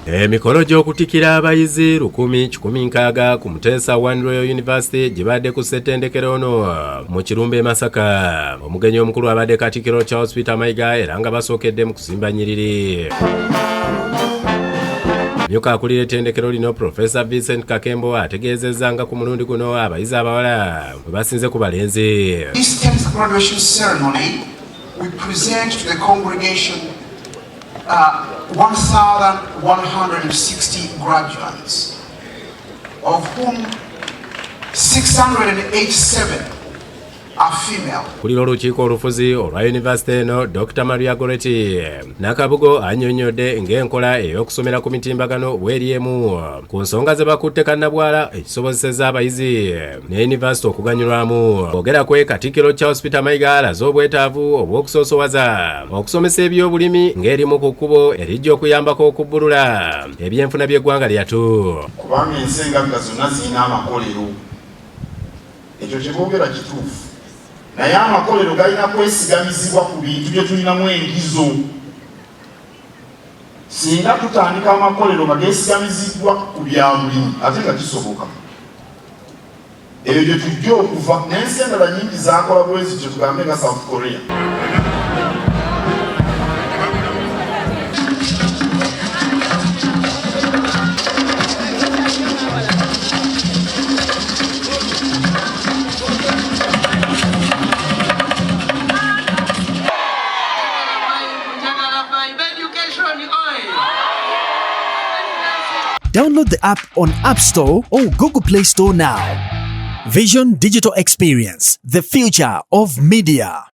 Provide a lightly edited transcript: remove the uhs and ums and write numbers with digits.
Emikolo gy'okutikira abayizi 1,160 ku Muteesa I Royal University gibadde ku ssettendekero ono mu Kirumbe Masaka. Omugenyi omukulu abadde Katikkiro Peter Mayiga era nga basookedde mu kusimba nnyiriri. Myuka akulira ettendekero lino Professor Vincent Kakembo ategeezezza nga ku mulundi guno abayizi abawala bwe basinze ku balenzi. This 10th graduation ceremony we present to the congregation 1,160 graduates, of whom 687 are female. Kulira olukiiko olufuzi olwa University eno Dr. Maria Goretti Nakabugo annyonnyodde ng'enkola ey'okusomera ku mitimbagano bw'eri emu ku nsonga ze bakutte kannabwala ekisobozesezza abayizi ne University okuganyulwamu. Boogera kwe Katikkiro Peter Mayiga alaze obwetaavu obw'okusoosowaza okusomesa ebyobulimi ng'erimu ku kkubo erijja okuyambako okubbulula ebyenfuna by'eggwanga lyattu. Kubanga ensenga nga zonna zirina amakolero, ekyo kye boogera kituufu. Naye amakolero galina kwesigamizibwa ku bintu bye tulinamu engizo. Singa tutandika amakolero nga geesigamiziddwa ku byabulimi ate nga kisoboka, ebyo gye tujja okuva. N'ensi endala nnyingi zaakola bwezi kye tugambe nga South Korea. Download the app on App Store or Google Play Store now. Vision Digital Experience, the future of media.